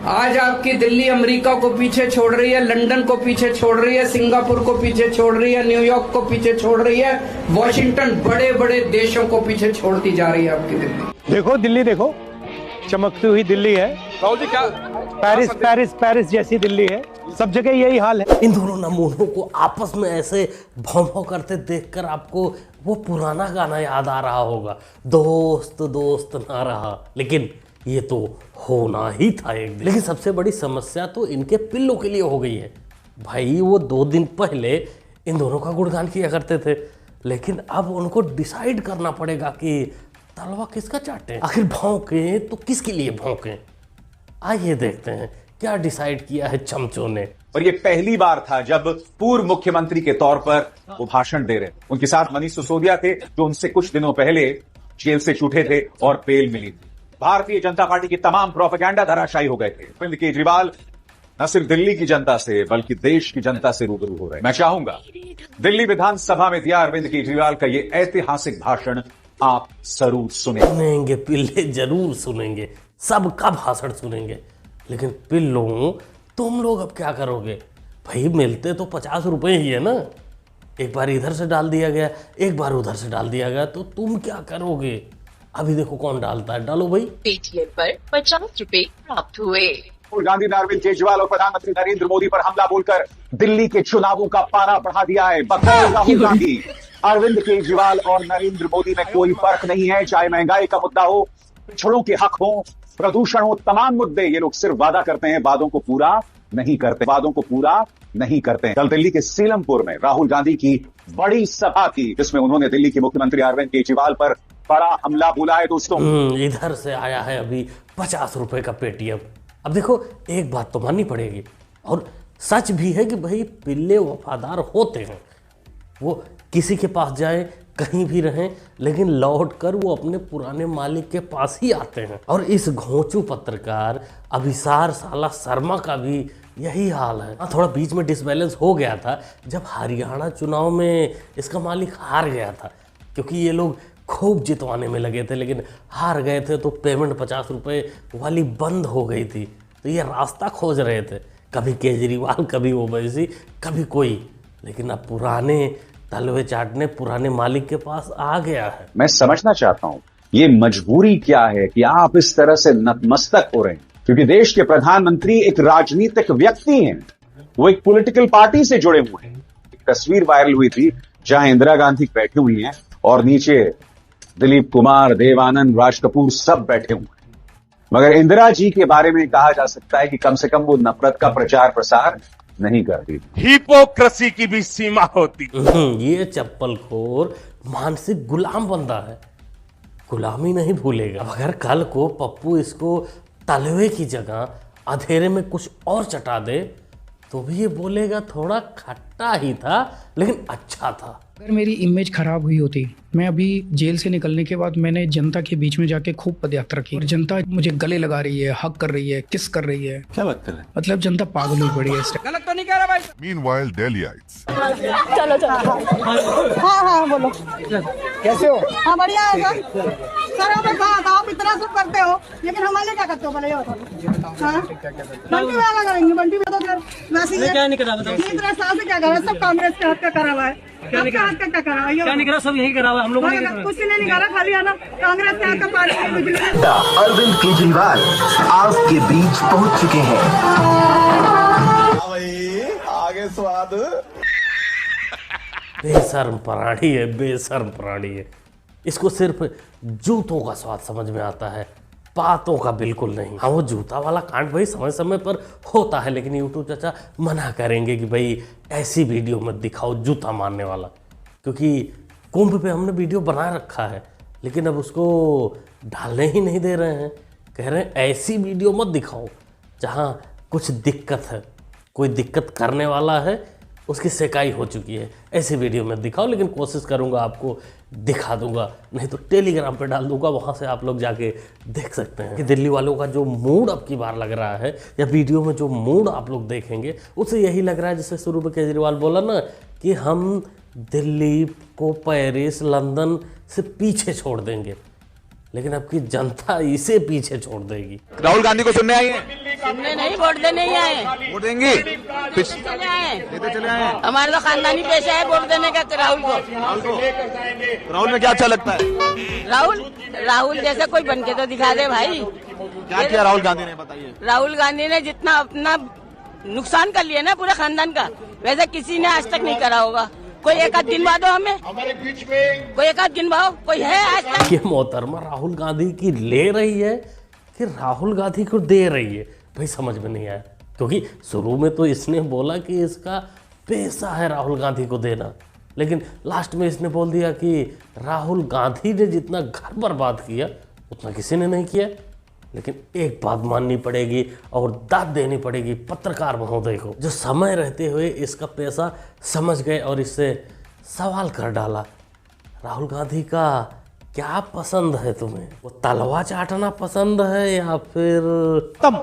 आज आपकी दिल्ली अमेरिका को पीछे छोड़ रही है, लंदन को पीछे छोड़ रही है, सिंगापुर को पीछे छोड़ रही है, न्यूयॉर्क को पीछे छोड़ रही है, वॉशिंगटन, बड़े बड़े देशों को पीछे छोड़ती जा रही है आपकी दिल्ली। देखो दिल्ली, देखो चमकती हुई दिल्ली है। राहुल जी क्या पेरिस पेरिस पेरिस जैसी दिल्ली है, सब जगह यही हाल है। इन दोनों नमूनों को आपस में ऐसे भौं भौं करते देखकर आपको वो पुराना गाना याद आ रहा होगा, दोस्त दोस्त ना रहा, लेकिन ये तो होना ही था एक दिन। लेकिन सबसे बड़ी समस्या तो इनके पिल्लों के लिए हो गई है। भाई वो 2 दिन पहले इन दोनों का गुणगान किया करते थे, लेकिन अब उनको डिसाइड करना पड़ेगा कि तलवा किसका चाटे। आखिर भौंके तो किसके लिए भौंके, आइए देखते हैं क्या डिसाइड किया है चमचों ने। और ये पहली बार था जब पूर्व मुख्यमंत्री के तौर पर वो भाषण दे रहे। उनके साथ मनीष सिसोदिया थे जो उनसे कुछ दिनों पहले जेल से छूटे थे और बेल मिली थी। भारतीय जनता पार्टी की तमाम प्रोपेगेंडा धराशायी हो गए थे। अरविंद केजरीवाल न सिर्फ दिल्ली की जनता से बल्कि देश की जनता से रूबरू हो रहे। मैं चाहूंगा दिल्ली विधानसभा में दिया अरविंद केजरीवाल का ये ऐतिहासिक भाषण आप जरूर सुनेंगे। पिल्ले जरूर सुनेंगे, सबका भाषण सुनेंगे। लेकिन पिल्लों तुम लोग अब क्या करोगे भाई? मिलते तो 50 रुपए ही है ना। एक बार इधर से डाल दिया गया, एक बार उधर से डाल दिया गया, तो तुम क्या करोगे? अभी देखो कौन डालता है। डालो भाई। पेटीएम पर 50 रुपए प्राप्त हुए। राहुल गांधी ने अरविंद केजरीवाल और प्रधानमंत्री नरेंद्र मोदी पर हमला बोलकर दिल्ली के चुनावों का पारा बढ़ा दिया है। बकौल राहुल गांधी, अरविंद केजरीवाल और नरेंद्र मोदी में कोई फर्क नहीं है। चाहे महंगाई का मुद्दा हो, पिछड़ों के हक हो, प्रदूषण हो, तमाम मुद्दे ये लोग सिर्फ वादा करते हैं, वादों को पूरा नहीं करते। वादों को पूरा नहीं करते। कल दिल्ली के सीलमपुर में राहुल गांधी की बड़ी सभा थी जिसमें उन्होंने दिल्ली के मुख्यमंत्री अरविंद केजरीवाल पर बड़ा हमला बोला है। दोस्तों इधर से आया है अभी 50 रुपए का पेटीएम। अब देखो एक बात तो माननी पड़ेगी, और सच भी है कि भाई पिल्ले वफादार होते हैं। वो किसी के पास जाए, कहीं भी रहें, लेकिन लौट कर वो अपने पुराने मालिक के पास ही आते हैं। और इस घोंचू पत्रकार अभिसार साला शर्मा का भी यही हाल है। थोड़ा बीच में डिसबैलेंस हो गया था जब हरियाणा चुनाव में इसका मालिक हार गया था, क्योंकि ये लोग खूब जितवाने में लगे थे, लेकिन हार गए थे तो पेमेंट 50 रुपए वाली बंद हो गई थी। तो ये रास्ता खोज रहे थे, कभी केजरीवाल, कभी ओवैसी, कभी कोई। लेकिन अब पुराने तलवे चाटने पुराने मालिक के पास आ गया है। मैं समझना चाहता हूं ये मजबूरी क्या है कि आप इस तरह से नतमस्तक हो रहे हैं, क्योंकि देश के प्रधानमंत्री एक राजनीतिक व्यक्ति हैं, वो एक पॉलिटिकल पार्टी से जुड़े हुए हैं। एक तस्वीर वायरल हुई थी जहां इंदिरा गांधी बैठी हुई हैं और नीचे दिलीप कुमार, देवानंद, राज कपूर सब बैठे हुए हैं। मगर इंदिरा जी के बारे में कहा जा सकता है कि कम से कम वो नफरत का प्रचार प्रसार नहीं करती। हिपोक्रेसी की भी सीमा होती। ये चप्पल खोर मानसिक गुलाम बंदा है, गुलामी नहीं भूलेगा। अगर कल को पप्पू इसको तलवे की जगह अंधेरे में कुछ और चटा दे तो भी ये बोलेगा थोड़ा खट्टा ही था लेकिन अच्छा था। अगर मेरी इमेज खराब हुई होती, मैं अभी जेल से निकलने के बाद मैंने जनता के बीच में जाके खूब पदयात्रा की और जनता मुझे गले लगा रही है, हक कर रही है, किस कर रही है। क्या बात कर रहे हैं? मतलब जनता पागल हुई पड़ी है। गलत तो नहीं कह रहा भाई। Meanwhile, Delhiites. चलो चलो। हाँ बोलो। कैसे हो? हाँ बढ़िया है सर आप इतना सब करते हो, लेकिन हमारे क्या करते हो बोले? बंटी वाला करेंगे, बंटी में तो वैसे क्या नहीं करा बताओ। इतना साल से क्या करा, सब कांग्रेस के हाथ का करा हुआ है। क्या नहीं करा, सब यही करा हुआ है। हम लोग कुछ नहीं करा, खाली आना कांग्रेस के हाथ का पार्टी। अरविंद केजरीवाल आपके बीच पहुंच चुके हैं। आगे स्वाद। बेशर्म प्राणी है, बेशर्म प्राणी है। इसको सिर्फ जूतों का स्वाद समझ में आता है, बातों का बिल्कुल नहीं। हाँ वो जूता वाला कांड भाई समय समय पर होता है, लेकिन यूट्यूब चाचा मना करेंगे कि भाई ऐसी वीडियो मत दिखाओ जूता मारने वाला, क्योंकि कुंभ पे हमने वीडियो बना रखा है, लेकिन अब उसको डालने ही नहीं दे रहे हैं। कह रहे हैं ऐसी वीडियो मत दिखाओ जहाँ कुछ दिक्कत है, कोई दिक्कत करने वाला है, उसकी सेकाई हो चुकी है, ऐसी वीडियो में दिखाओ। लेकिन कोशिश करूंगा आपको दिखा दूंगा, नहीं तो टेलीग्राम पे डाल दूंगा, वहाँ से आप लोग जाके देख सकते हैं कि दिल्ली वालों का जो मूड अब की बार लग रहा है, या वीडियो में जो मूड आप लोग देखेंगे उससे यही लग रहा है जैसे शुरू में केजरीवाल बोला ना कि हम दिल्ली को पेरिस, लंदन से पीछे छोड़ देंगे। लेकिन आपकी जनता इसे पीछे छोड़ देगी। राहुल गांधी को सुनने आई है? सुनने नहीं, वोट देने ही आए। वोट देंगी? चले आए, लेते चले आए हैं। हमारे तो खानदानी पेशा है वोट देने का राहुल को। राहुल में क्या अच्छा लगता है? राहुल जैसे कोई बन के तो दिखा दे भाई। क्या किया राहुल गांधी ने, बताइए। राहुल गांधी ने जितना अपना नुकसान कर लिया ना पूरे खानदान का, वैसे किसी ने आज तक नहीं करा होगा। कोई एक आध गिनवा दो हमें, कोई एक आध गिनवाओ, कोई है आज तक? ये मोहतरमा राहुल गांधी की ले रही है कि राहुल गांधी को दे रही है, भाई समझ में नहीं आया। क्योंकि शुरू में तो इसने बोला कि इसका पैसा है राहुल गांधी को देना, लेकिन लास्ट में इसने बोल दिया कि राहुल गांधी ने जितना घर बर्बाद किया उतना किसी ने नहीं किया। लेकिन एक बात माननी पड़ेगी और दाद देनी पड़ेगी पत्रकार महोदय को, जो समय रहते हुए इसका पैसा समझ गए और इससे सवाल कर डाला। राहुल गांधी का क्या पसंद है तुम्हें? वो तलवा चाटना पसंद है या फिर तम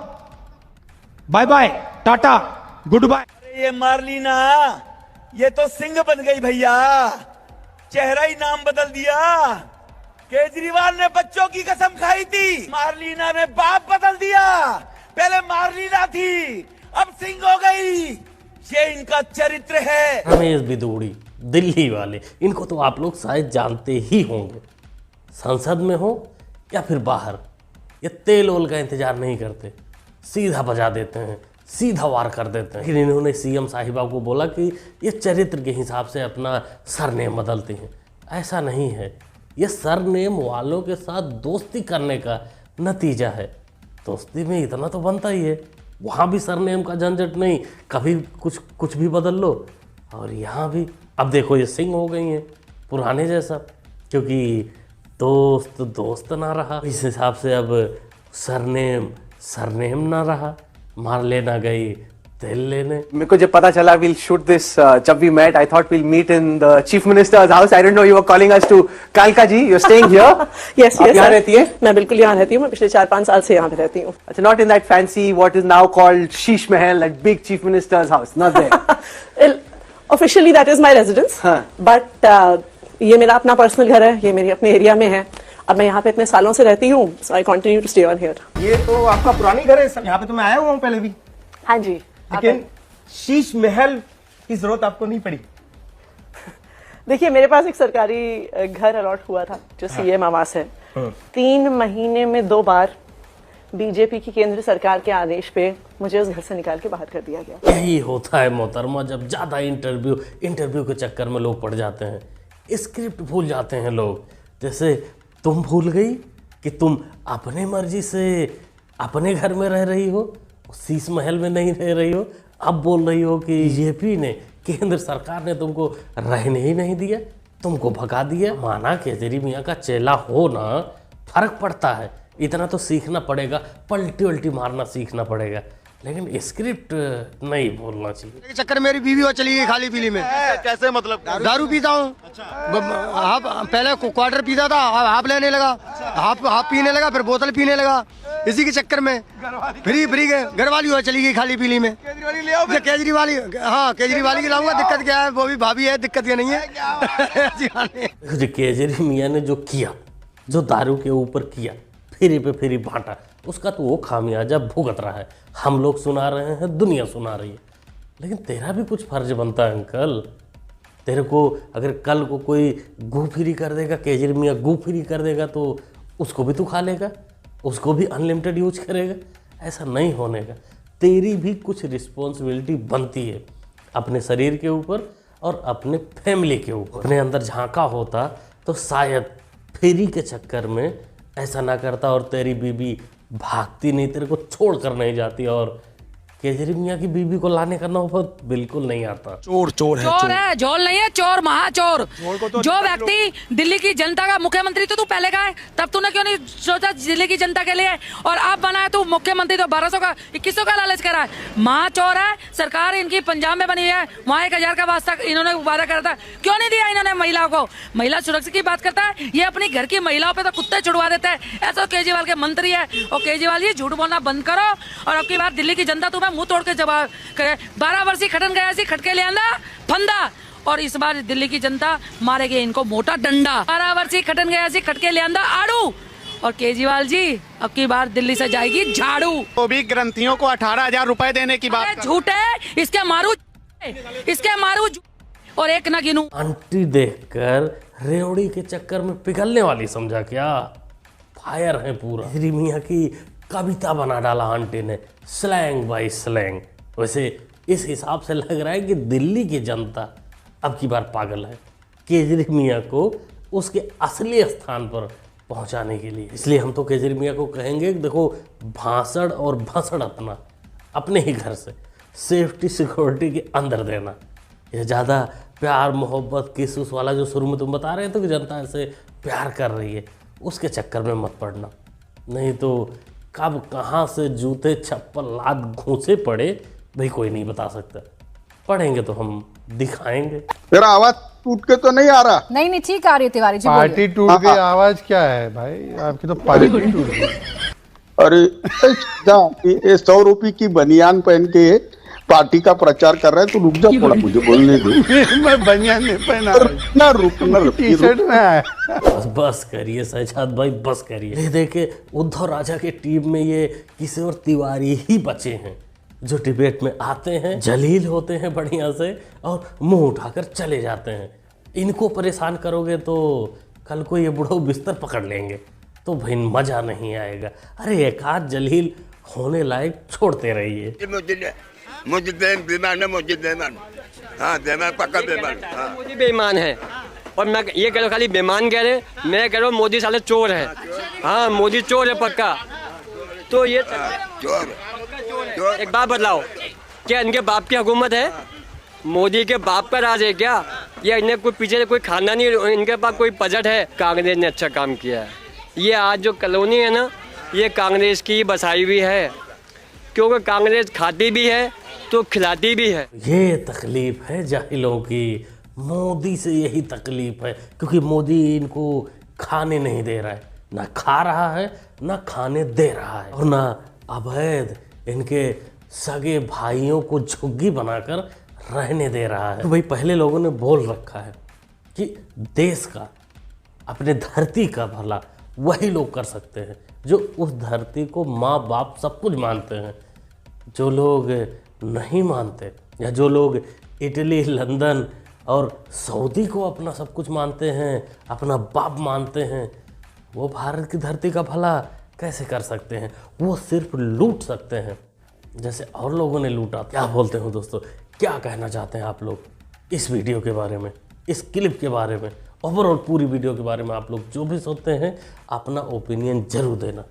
bye bye tata goodbye. ये मार्लिना, ये तो सिंह बन गई भैया, चेहरा ही नाम बदल दिया। केजरीवाल ने बच्चों की कसम खाई थी, मार्लिना ने बाप बदल दिया। पहले मार्लिना थी, अब सिंह हो गई। ये इनका चरित्र है। रमेश बिदूड़ी दिल्ली वाले, इनको तो आप लोग शायद जानते ही होंगे। संसद में हो या फिर बाहर, ये तेल ओल का इंतजार नहीं करते, सीधा बजा देते हैं, सीधा वार कर देते हैं। लेकिन इन्होंने सीएम साहिबा को बोला कि ये चरित्र के हिसाब से अपना सरनेम बदलते हैं। ऐसा नहीं है, ये सरनेम वालों के साथ दोस्ती करने का नतीजा है। दोस्ती में इतना तो बनता ही है, वहाँ भी सरनेम का झंझट नहीं, कभी कुछ भी बदल लो। और यहाँ भी अब देखो ये सिंह हो गई हैं पुराने जैसा, क्योंकि दोस्त दोस्त ना रहा, इस हिसाब से अब सरनेम ना रहा। मार लेना गई तेल लेने। मेरे को जब पता चला we'll shoot this, जब we met, I thought we'll meet in the chief minister's house. I didn't know you were calling us to Kalka ji. You're staying here. Yes, आप यहाँ रहती है? मैं बिल्कुल यहाँ रहती हूँ, मैं पिछले 4-5 साल से यहाँ पे रहती हूँ। अच्छा, not in that fancy what is now called Sheesh Mahal, that big chief minister's house, not there. Officially that is my residence, but ये मेरा अपना पर्सनल घर है, ये मेरी अपने एरिया में है। अब मैं यहाँ पे इतने सालों से रहती हूँ, so I continue to stay on here. ये तो आपका पुरानी घर है, यहाँ पे तो मैं आया हुआ हूँ पहले भी, हाँ जी। लेकिन शीश महल की जरूरत आपको नहीं पड़ी। देखिए, मेरे पास एक सरकारी घर अलॉट हुआ था जो सीएम आवास है। 3 महीने में 2 बार बीजेपी की केंद्र सरकार के आदेश पे मुझे उस घर से निकाल के बाहर कर दिया गया। यही होता है मोहतरमा, जब ज़्यादा इंटरव्यू के चक्कर में लोग पड़ जाते हैं, स्क्रिप्ट भूल जाते हैं लोग। जैसे तुम भूल गई कि तुम अपने मर्जी से अपने घर में रह रही हो, शीश महल में नहीं रह रही हो। अब बोल रही हो कि बीजेपी ने, केंद्र सरकार ने तुमको रहने ही नहीं दिया, तुमको भगा दिया। माना केजरी मियाँ का चेला हो ना, फर्क पड़ता है, इतना तो सीखना पड़ेगा, पलटी उल्टी मारना सीखना पड़ेगा, लेकिन स्क्रिप्ट नहीं बोलना चाहिए। चक्कर मेरी बीवी वो चली गई खाली पीली में। कैसे मतलब? दारू पीता हूँ, हाफ पहले क्वार्टर पीता था, हाफ लेने लगा, हाफ पीने लगा, फिर बोतल पीने लगा। इसी के चक्कर में फ्री घरवाली हो चली गई खाली पीली में। केजरीवाली, हाँ केजरीवाली की लाऊंगा। दिक्कत क्या है, वो भी भाभी है, दिक्कत क्या नहीं है। केजरी मियाँ ने जो किया, जो दारू के ऊपर किया, फ्री पे फ्री बांटा, उसका तो वो खामियाजा भुगत रहा है। हम लोग सुना रहे हैं, दुनिया सुना रही है, लेकिन तेरा भी कुछ फर्ज बनता है अंकल। तेरे को अगर कल को कोई गू फ्री कर देगा, केजरी मियाँ गू फ्री कर देगा, तो उसको भी तू खा लेगा, उसको भी अनलिमिटेड यूज करेगा। ऐसा नहीं होने का। तेरी भी कुछ रिस्पॉन्सिबिलिटी बनती है अपने शरीर के ऊपर और अपने फैमिली के ऊपर। अपने अंदर झांका होता तो शायद फ्री के चक्कर में ऐसा ना करता और तेरी बीबी भागती नहीं, तेरे को छोड़ कर नहीं जाती। और केजरी मियाँ की बीबी को लाने का नौबत बिल्कुल नहीं आता। चोर है, झोल नहीं है, चोर महाचोर। जो व्यक्ति दिल्ली की जनता का मुख्यमंत्री, तो तू पहले का है, तब तूने क्यों नहीं सोचा दिल्ली की जनता के लिए? और अब बनाया तू मुख्यमंत्री तो 1200 का 2100 का लालच करा है। महाचोर है। सरकार इनकी पंजाब में बनी है, वहाँ 1000 का वास्ता इन्होंने वादा करा था, क्यों नहीं दिया इन्होंने महिलाओं को? महिला सुरक्षा की बात करता है, ये अपनी घर की महिलाओं पे तो कुत्ते छुड़वा देता है। ऐसा केजरीवाल के मंत्री है। और केजरीवाल, ये झूठ बोलना बंद करो और अब की बार दिल्ली की जनता तुम्हें मुंह तोड़ के जवाब करे। 12 वर्षी खटन गया सी खटके ले आंदा फंदा, और इस बार दिल्ली की जनता मारेगी इनको मोटा डंडा। 12 वर्षी खटन गया सी खटके ले आंदा आड़ू, और केजरीवाल जी अब की बार दिल्ली से जाएगी झाड़ू। तो भी ग्रंथियों को 18,000 रुपए देने की बात। झूठ है, इसके मारू और एक ना गिनू। आंटी देखकर रेवड़ी के चक्कर में पिघलने वाली समझा क्या? फायर है पूरा। केजरी मियाँ की कविता बना डाला आंटी ने, स्लैंग बाय स्लैंग। वैसे इस हिसाब से लग रहा है कि दिल्ली की जनता अब की बार पागल है केजरी मियाँ को उसके असली स्थान पर पहुंचाने के लिए। इसलिए हम तो केजरी मियाँ को कहेंगे कि देखो, भांसड़ और भसड़ अपने ही घर से सेफ्टी सिक्योरिटी के अंदर देना। ये ज़्यादा प्यार मोहब्बत किस उस वाला जो शुरू में तुम बता रहे थे कि जनता ऐसे प्यार कर रही है, उसके चक्कर में मत पड़ना। नहीं तो कब कहाँ से जूते चप्पल लात घूंसे पड़े भाई कोई नहीं बता सकता। पढ़ेंगे तो हम दिखाएंगे। तेरा आवाज टूट के तो नहीं आ रहा? नहीं ठीक आ रही है तिवारी जी। पार्टी टूट गई, आवाज क्या है भाई आपकी? तो पार्टी टूट गई। अरे ये 100 रुपए की बनियान पहन के पार्टी का प्रचार कर रहा है, तो रुक जा थोड़ा, मुझे बोलने दो। मैं बनियान नहीं पहना, ना रुकना, टी-शर्ट में आया। बस करिए शहजाद भाई, बस करिए। ये देखे उद्धव राजा के टीम में ये किशोर तिवारी ही बचे हैं जो डिबेट में आते हैं, जलील होते हैं बढ़िया से और मुंह उठाकर चले जाते हैं। इनको परेशान करोगे तो कल को ये बुढ़ो बिस्तर पकड़ लेंगे तो भाई मजा नहीं आएगा। अरे एक आध जलील होने लायक छोड़ते रहिए। मुझे बेईमान है, मुझे बेईमान। हाँ बेईमान, पक्का बेईमान। मोदी बेईमान है और मैं ये कह रहा हूँ, खाली बेईमान कह रहे, मैं कह रहा हूँ मोदी साले चोर है। हाँ मोदी चोर है पक्का। तो ये चोर एक बात बतलाओ, क्या इनके बाप की हुकूमत है? मोदी के बाप का राज है क्या? या इन्हें कोई पीछे कोई खाना नहीं, इनके पास कोई बजट है? कांग्रेस ने अच्छा काम किया है। ये आज जो कॉलोनी है ना, ये कांग्रेस की बसाई हुई है, क्योंकि कांग्रेस खाती भी है तो खिलाती भी है। ये तकलीफ है जाहिलों की, मोदी से यही तकलीफ है, क्योंकि मोदी इनको खाने नहीं दे रहा है, ना खा रहा है ना खाने दे रहा है, और ना अवैध इनके सगे भाइयों को झुग्गी बनाकर रहने दे रहा है। तो भाई पहले लोगों ने बोल रखा है कि देश का, अपने धरती का भला वही लोग कर सकते हैं जो उस धरती को माँ बाप सब कुछ मानते हैं। जो लोग नहीं मानते या जो लोग इटली, लंदन और सऊदी को अपना सब कुछ मानते हैं, अपना बाप मानते हैं, वो भारत की धरती का भला कैसे कर सकते हैं? वो सिर्फ लूट सकते हैं जैसे और लोगों ने लूटा। क्या बोलते हो दोस्तों, क्या कहना चाहते हैं आप लोग इस वीडियो के बारे में, इस क्लिप के बारे में, ओवरऑल पूरी वीडियो के बारे में? आप लोग जो भी सोचते हैं अपना ओपिनियन जरूर देना,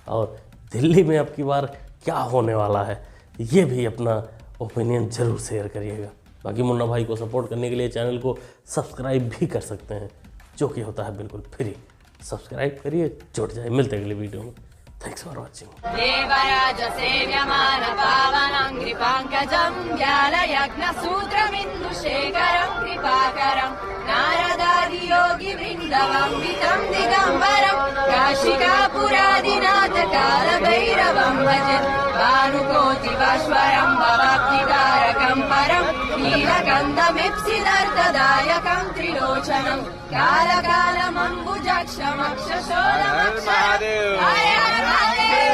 और दिल्ली में अब की बार क्या होने वाला है ये भी अपना ओपिनियन जरूर शेयर करिएगा। बाकी मुन्ना भाई को सपोर्ट करने के लिए चैनल को सब्सक्राइब भी कर सकते हैं, जो कि होता है बिल्कुल फ्री। सब्सक्राइब करिए, जुड़ जाए। मिलते हैं अगले वीडियो में। Thanks for watching. देवराज सेव्यमान पावनं कृपांकजं ज्ञानयज्ञसूत्रमिन्दुशेखरं कृपाकरं नारदादि योगी वृन्दवन्दितं दिगम्बरं काशिकापुरादिनाथ कालभैरवं भजे भानुकोटिवश्वरं भवाब्धिकारकं परं नीलकण्ठमिप्सिदर्थदायकं त्रिलोचनं कालकालमम्बुजक्षमक्षशोलमक्षरं